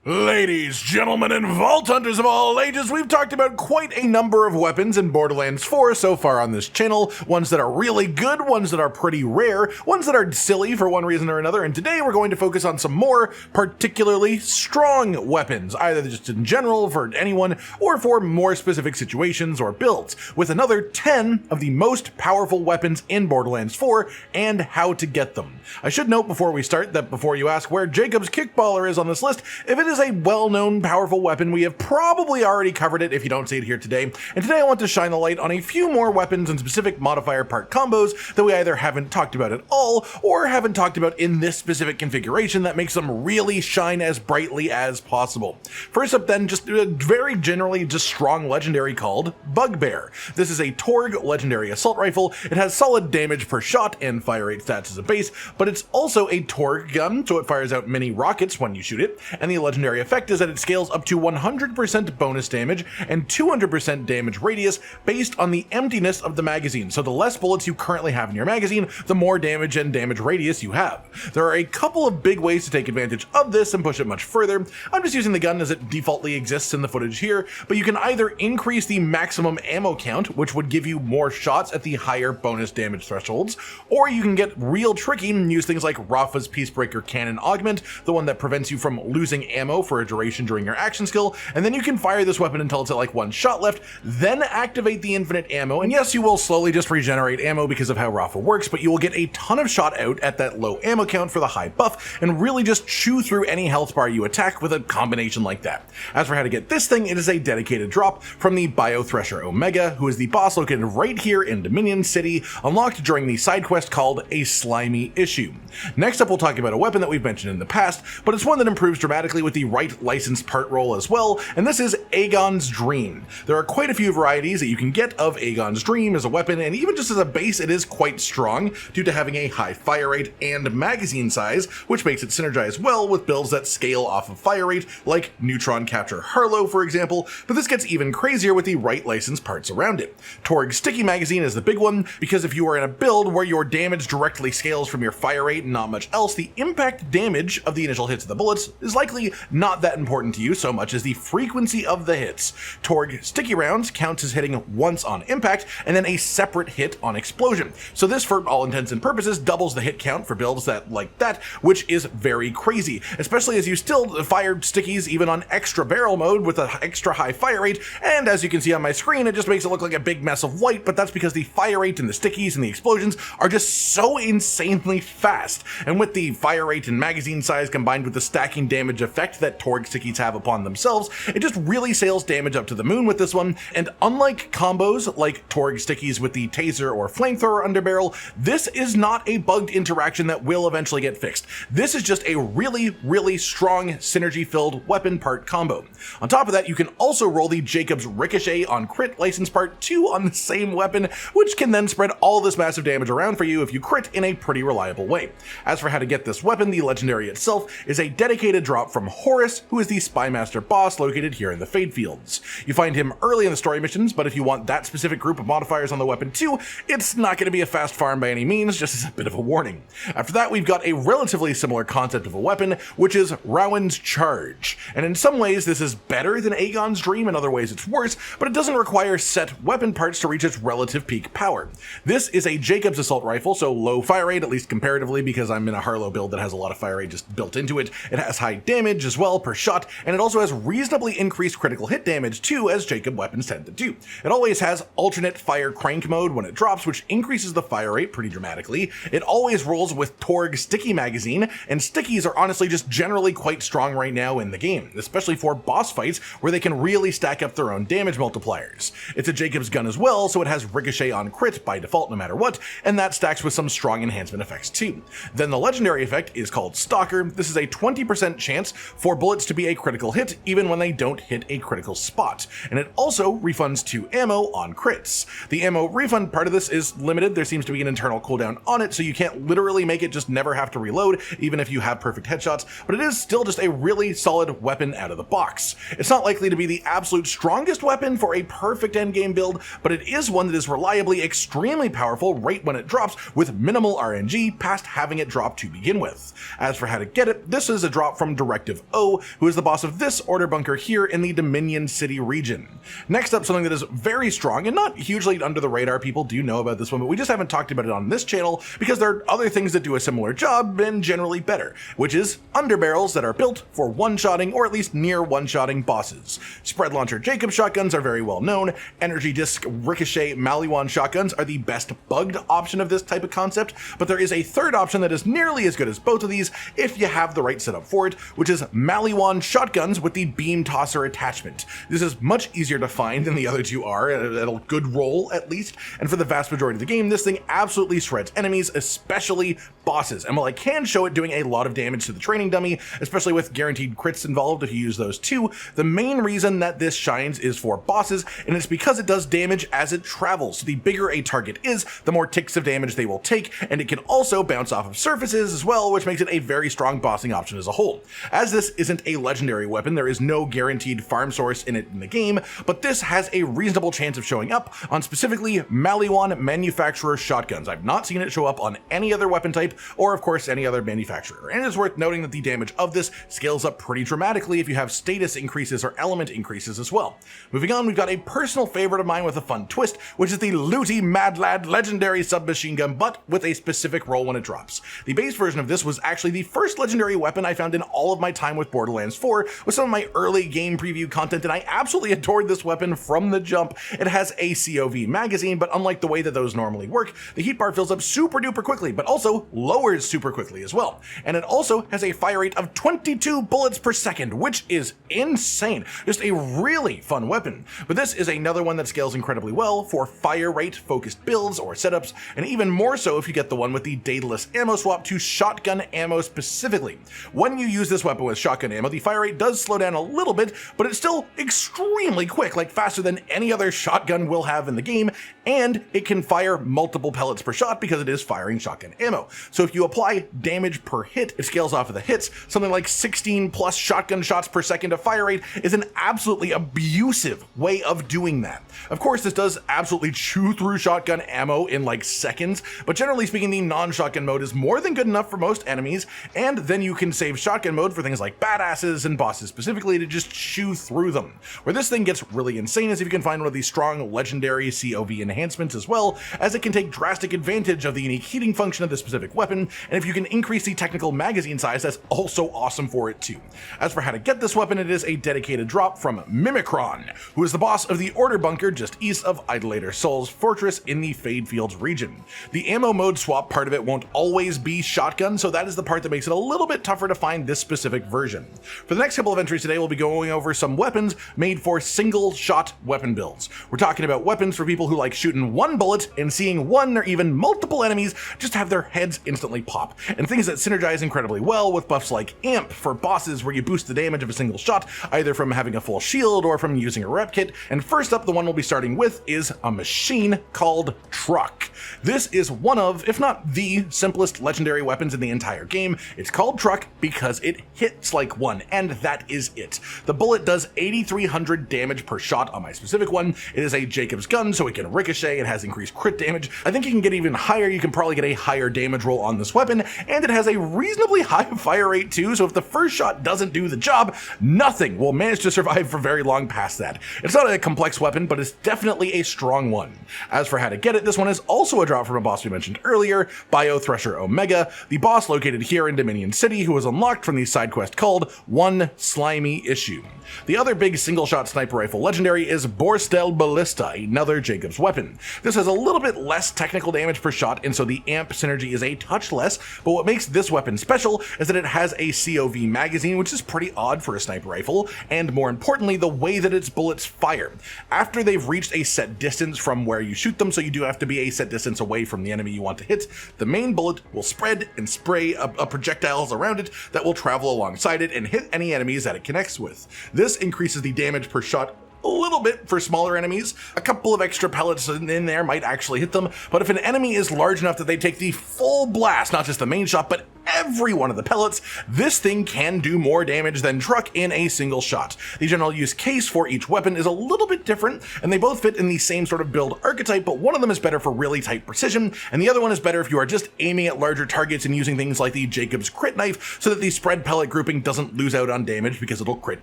Ladies, gentlemen, and vault hunters of all ages, we've talked about quite a number of weapons in Borderlands 4 so far on this channel, ones that are really good, ones that are pretty rare, ones that are silly for one reason or another, and today we're going to focus on some more particularly strong weapons, either just in general for anyone, or for more specific situations or builds, with another 10 of the most powerful weapons in Borderlands 4, and how to get them. I should note before we start that before you ask where Jakobs Kickballer is on this list, if it is a well-known powerful weapon, we have probably already covered it if you don't see it here today, and today I want to shine the light on a few more weapons and specific modifier part combos that we either haven't talked about at all, or haven't talked about in this specific configuration that makes them really shine as brightly as possible. First up then, just a very generally just strong legendary called Bugbear. This is a Torgue legendary assault rifle. It has solid damage per shot and fire rate stats as a base, but it's also a Torgue gun, so it fires out mini rockets when you shoot it, and the legendary effect is that it scales up to 100% bonus damage and 200% damage radius based on the emptiness of the magazine. So the less bullets you currently have in your magazine, the more damage and damage radius you have. There are a couple of big ways to take advantage of this and push it much further. I'm just using the gun as it defaultly exists in the footage here, but you can either increase the maximum ammo count, which would give you more shots at the higher bonus damage thresholds, or you can get real tricky and use things like Rafa's Peacebreaker Cannon Augment, the one that prevents you from losing ammo for a duration during your action skill, and then you can fire this weapon until it's at like one shot left, then activate the infinite ammo, and yes, you will slowly just regenerate ammo because of how Rafa works, but you will get a ton of shot out at that low ammo count for the high buff, and really just chew through any health bar you attack with a combination like that. As for how to get this thing, it is a dedicated drop from the Biothresher Omega, who is the boss located right here in Dominion City, unlocked during the side quest called A Slimy Issue. Next up, we'll talk about a weapon that we've mentioned in the past, but it's one that improves dramatically with the right licensed part roll as well, and this is Aegon's Dream. There are quite a few varieties that you can get of Aegon's Dream as a weapon, and even just as a base it is quite strong due to having a high fire rate and magazine size, which makes it synergize well with builds that scale off of fire rate, like Neutron Capture Harlow for example, but this gets even crazier with the right licensed parts around it. Torgue Sticky Magazine is the big one, because if you are in a build where your damage directly scales from your fire rate and not much else, the impact damage of the initial hits of the bullets is likely not that important to you so much as the frequency of the hits. Torgue Sticky Rounds counts as hitting once on impact and then a separate hit on explosion. So this, for all intents and purposes, doubles the hit count for builds that like that, which is very crazy, especially as you still fire stickies even on extra barrel mode with an extra high fire rate, and as you can see on my screen, it just makes it look like a big mess of white, but that's because the fire rate and the stickies and the explosions are just so insanely fast, and with the fire rate and magazine size combined with the stacking damage effect that Torgue Stickies have upon themselves, it just really sails damage up to the moon with this one, and unlike combos like Torgue Stickies with the taser or flamethrower underbarrel, this is not a bugged interaction that will eventually get fixed. This is just a really strong synergy-filled weapon part combo. On top of that, you can also roll the Jakobs Ricochet on crit license part 2 on the same weapon, which can then spread all this massive damage around for you if you crit in a pretty reliable way. As for how to get this weapon, the legendary itself is a dedicated drop from Horus, who is the Spymaster boss located here in the Fade Fields. You find him early in the story missions, but if you want that specific group of modifiers on the weapon too, it's not going to be a fast farm by any means, just as a bit of a warning. After that, we've got a relatively similar concept of a weapon, which is Rowan's Charge. And in some ways, this is better than Aegon's Dream, in other ways it's worse, but it doesn't require set weapon parts to reach its relative peak power. This is a Jakobs assault rifle, so low fire rate, at least comparatively, because I'm in a Harlow build that has a lot of fire rate just built into it. It has high damage as well per shot, and it also has reasonably increased critical hit damage too, as Jacob weapons tend to do. It always has alternate fire crank mode when it drops, which increases the fire rate pretty dramatically. It always rolls with Torgue Sticky Magazine, and stickies are honestly just generally quite strong right now in the game, especially for boss fights where they can really stack up their own damage multipliers. It's a Jakobs gun as well, so it has Ricochet on crit by default no matter what, and that stacks with some strong enhancement effects too. Then the legendary effect is called Stalker. This is a 20% chance for bullets to be a critical hit even when they don't hit a critical spot, and it also refunds 2 ammo on crits. The ammo refund part of this is limited. There seems to be an internal cooldown on it, so you can't literally make it just never have to reload even if you have perfect headshots, but it is still just a really solid weapon out of the box. It's not likely to be the absolute strongest weapon for a perfect endgame build, but it is one that is reliably extremely powerful right when it drops with minimal RNG past having it drop to begin with. As for how to get it, this is a drop from Directive O, who is the boss of this order bunker here in the Dominion City region. Next up, something that is very strong and not hugely under the radar. People do know about this one, but we just haven't talked about it on this channel because there are other things that do a similar job and generally better, which is underbarrels that are built for one-shotting or at least near one-shotting bosses. Spread launcher Jakobs shotguns are very well known. Energy disc ricochet Maliwan shotguns are the best bugged option of this type of concept, but there is a third option that is nearly as good as both of these if you have the right setup for it, which is Maliwan shotguns with the beam tosser attachment. This is much easier to find than the other two are, at a good roll at least, and for the vast majority of the game, this thing absolutely shreds enemies, especially bosses. And while I can show it doing a lot of damage to the training dummy, especially with guaranteed crits involved if you use those too, the main reason that this shines is for bosses, and it's because it does damage as it travels. So the bigger a target is, the more ticks of damage they will take, and it can also bounce off of surfaces as well, which makes it a very strong bossing option as a whole. As this isn't a legendary weapon, there is no guaranteed farm source in it in the game, but this has a reasonable chance of showing up on specifically Maliwan manufacturer shotguns. I've not seen it show up on any other weapon type, or of course any other manufacturer, and it's worth noting that the damage of this scales up pretty dramatically if you have status increases or element increases as well. Moving on, we've got a personal favorite of mine with a fun twist, which is the Looty Mad Lad legendary submachine gun, but with a specific roll when it drops. The base version of this was actually the first legendary weapon I found in all of my time with Borderlands 4 with some of my early game preview content, and I absolutely adored this weapon from the jump. It has a COV magazine, but unlike the way that those normally work, the heat bar fills up super duper quickly, but also lowers super quickly as well. And it also has a fire rate of 22 bullets per second, which is insane. Just a really fun weapon. But this is another one that scales incredibly well for fire rate focused builds or setups, and even more so if you get the one with the Daedalus ammo swap to shotgun ammo specifically. When you use this weapon with shotgun ammo, the fire rate does slow down a little bit, but it's still extremely quick, like faster than any other shotgun will have in the game, and it can fire multiple pellets per shot because it is firing shotgun ammo. So if you apply damage per hit, it scales off of the hits. Something like 16 plus shotgun shots per second of fire rate is an absolutely abusive way of doing that. Of course, this does absolutely chew through shotgun ammo in like seconds, but generally speaking, the non-shotgun mode is more than good enough for most enemies, and then you can save shotgun mode for things like badasses and bosses specifically to just chew through them. Where this thing gets really insane is if you can find one of these strong legendary COV enhancements, as well as it can take drastic advantage of the unique heating function of this specific weapon, and if you can increase the technical magazine size, that's also awesome for it too. As for how to get this weapon, it is a dedicated drop from Mimikron, who is the boss of the order bunker just east of Idolator Soul's fortress in the Fade Fields region. The ammo mode swap part of it won't always be shotgun, so that is the part that makes it a little bit tougher to find this specific version. For the next couple of entries today, we'll be going over some weapons made for single shot weapon builds. We're talking about weapons for people who like shooting one bullet and seeing one or even multiple enemies just have their heads instantly pop, and things that synergize incredibly well with buffs like Amp for bosses where you boost the damage of a single shot, either from having a full shield or from using a rep kit. And first up, the one we'll be starting with is a machine called Truck. This is one of, if not the simplest legendary weapons in the entire game. It's called Truck because it hits like one, and that is it. The bullet does 8,300 damage per shot on my specific one. It is a Jakobs gun, so it can ricochet, it has increased crit damage. I think you can get even higher, you can probably get a higher damage roll on this weapon, and it has a reasonably high fire rate too, so if the first shot doesn't do the job, nothing will manage to survive for very long past that. It's not a complex weapon, but it's definitely a strong one. As for how to get it, this one is also a drop from a boss we mentioned earlier, Bio Thresher Omega, the boss located here in Dominion City, who was unlocked from the side quest called One Slimy Issue. The other big single-shot sniper rifle legendary is Borstel Ballista, another Jakobs weapon. This has a little bit less technical damage per shot, and so the amp synergy is a touch less, but what makes this weapon special is that it has a COV magazine, which is pretty odd for a sniper rifle, and more importantly, the way that its bullets fire. After they've reached a set distance from where you shoot them, so you do have to be a set distance away from the enemy you want to hit, the main bullet will spread and spray projectiles around it that will travel alongside it and hit any enemies that it connects with. This increases the damage per shot a little bit for smaller enemies. A couple of extra pellets in there might actually hit them, but if an enemy is large enough that they take the full blast, not just the main shot, but every one of the pellets, this thing can do more damage than truck in a single shot. The general use case for each weapon is a little bit different, and they both fit in the same sort of build archetype, but one of them is better for really tight precision, and the other one is better if you are just aiming at larger targets and using things like the Jakobs crit knife so that the spread pellet grouping doesn't lose out on damage because it'll crit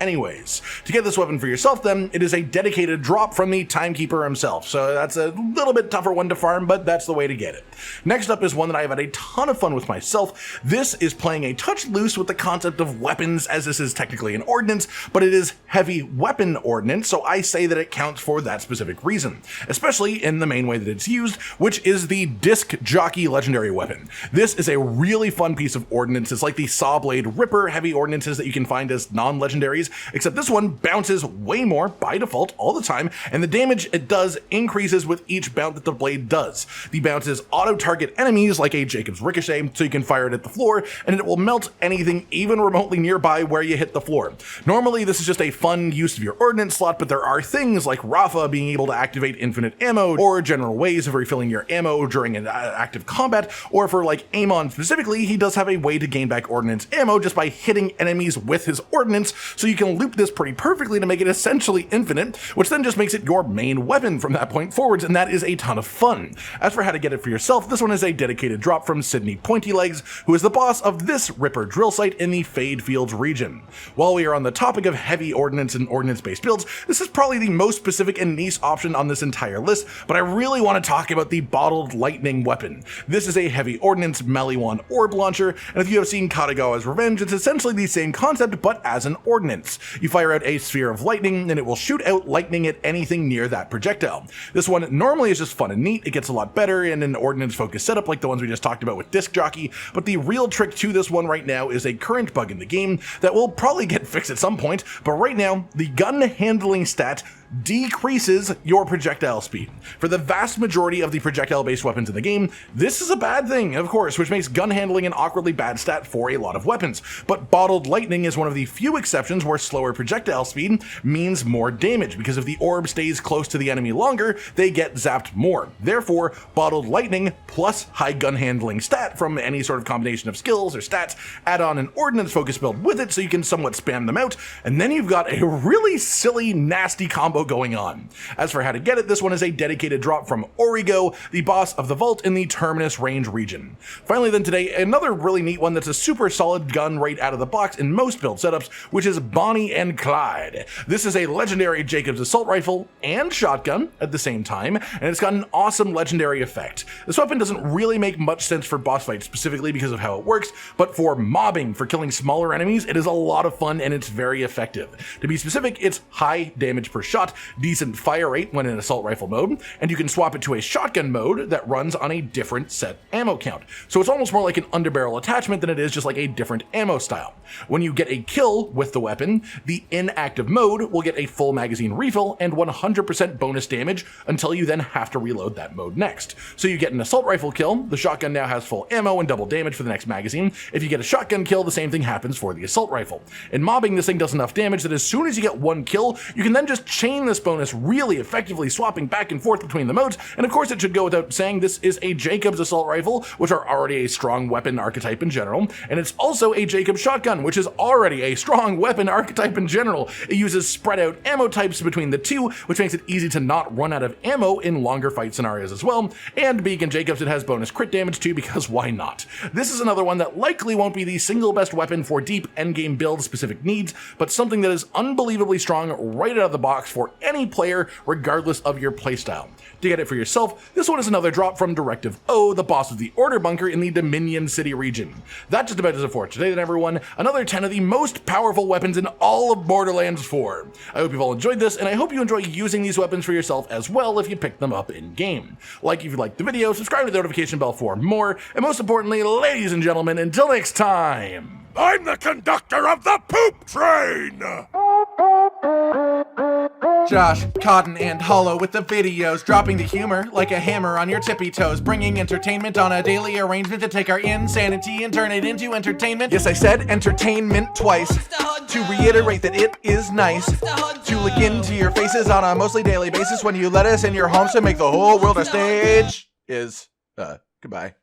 anyways. To get this weapon for yourself then, it is a dedicated drop from the Timekeeper himself, so that's a little bit tougher one to farm, but that's the way to get it. Next up is one that I've had a ton of fun with myself. This is playing a touch loose with the concept of weapons, as this is technically an ordnance, but it is heavy weapon ordnance, so I say that it counts for that specific reason, especially in the main way that it's used, which is the Disc Jockey legendary weapon. This is a really fun piece of ordnance. It's like the Sawblade Ripper heavy ordnances that you can find as non-legendaries, except this one bounces way more by default all the time, and the damage it does increases with each bounce that the blade does. The bounces auto-target enemies like a Jakobs Ricochet, so you can fire it at the floor, and it will melt anything even remotely nearby where you hit the floor. Normally, this is just a fun use of your ordnance slot, but there are things like Rafa being able to activate infinite ammo, or general ways of refilling your ammo during an active combat, or for like Amon specifically, he does have a way to gain back ordnance ammo just by hitting enemies with his ordnance, so you can loop this pretty perfectly to make it essentially infinite, which then just makes it your main weapon from that point forwards, and that is a ton of fun. As for how to get it for yourself, this one is a dedicated drop from Sydney Pointylegs, who is the boss of this Ripper drill site in the Fade Fields region. While we are on the topic of heavy ordnance and ordnance-based builds, this is probably the most specific and niche option on this entire list, but I really want to talk about the Bottled Lightning weapon. This is a heavy ordnance Maliwan orb launcher, and if you have seen Katagawa's Revenge, it's essentially the same concept, but as an ordnance. You fire out a sphere of lightning, and it will shoot out lightning at anything near that projectile. This one normally is just fun and neat. It gets a lot better in an ordnance-focused setup like the ones we just talked about with Disc Jockey, but the real trick to this one right now is a current bug in the game that will probably get fixed at some point, but right now, the gun handling stat decreases your projectile speed. For the vast majority of the projectile-based weapons in the game, this is a bad thing, of course, which makes gun handling an awkwardly bad stat for a lot of weapons. But Bottled Lightning is one of the few exceptions where slower projectile speed means more damage, because if the orb stays close to the enemy longer, they get zapped more. Therefore, Bottled Lightning plus high gun handling stat from any sort of combination of skills or stats, add on an ordnance focus build with it so you can somewhat spam them out, and then you've got a really silly, nasty combo going on. As for how to get it, this one is a dedicated drop from Origo, the boss of the vault in the Terminus range region. Finally then today, another really neat one that's a super solid gun right out of the box in most build setups, which is Bonnie and Clyde. This is a legendary Jakobs assault rifle and shotgun at the same time, and it's got an awesome legendary effect. This weapon doesn't really make much sense for boss fights specifically because of how it works, but for mobbing, for killing smaller enemies, it is a lot of fun and it's very effective. To be specific, it's high damage per shot, decent fire rate when in assault rifle mode, and you can swap it to a shotgun mode that runs on a different set ammo count. So it's almost more like an underbarrel attachment than it is just like a different ammo style. When you get a kill with the weapon, the inactive mode will get a full magazine refill and 100% bonus damage until you then have to reload that mode next. So you get an assault rifle kill, the shotgun now has full ammo and double damage for the next magazine. If you get a shotgun kill, the same thing happens for the assault rifle. In mobbing, this thing does enough damage that as soon as you get one kill, you can then just chain this bonus really effectively, swapping back and forth between the modes. And of course, it should go without saying, this is a Jakobs assault rifle, which are already a strong weapon archetype in general, and it's also a Jakobs shotgun, which is already a strong weapon archetype in general. It uses spread out ammo types between the two, which makes it easy to not run out of ammo in longer fight scenarios as well. And being in Jakobs, it has bonus crit damage too, because why not? This is another one that likely won't be the single best weapon for deep endgame build specific needs, but something that is unbelievably strong right out of the box for any player, regardless of your playstyle. To get it for yourself, this one is another drop from Directive O, the boss of the Order Bunker in the Dominion City region. That just about does it for today then, everyone. Another 10 of the most powerful weapons in all of Borderlands 4. I hope you've all enjoyed this, and I hope you enjoy using these weapons for yourself as well if you pick them up in-game. Like if you liked the video, subscribe to the notification bell for more, and most importantly, ladies and gentlemen, until next time, I'm the conductor of the poop train! Josh, Cotton, and Hollow with the videos, dropping the humor like a hammer on your tippy toes, bringing entertainment on a daily arrangement to take our insanity and turn it into entertainment. Yes, I said entertainment twice, to reiterate that it is nice to look into your faces on a mostly daily basis when you let us in your homes to make the whole world a stage. Goodbye.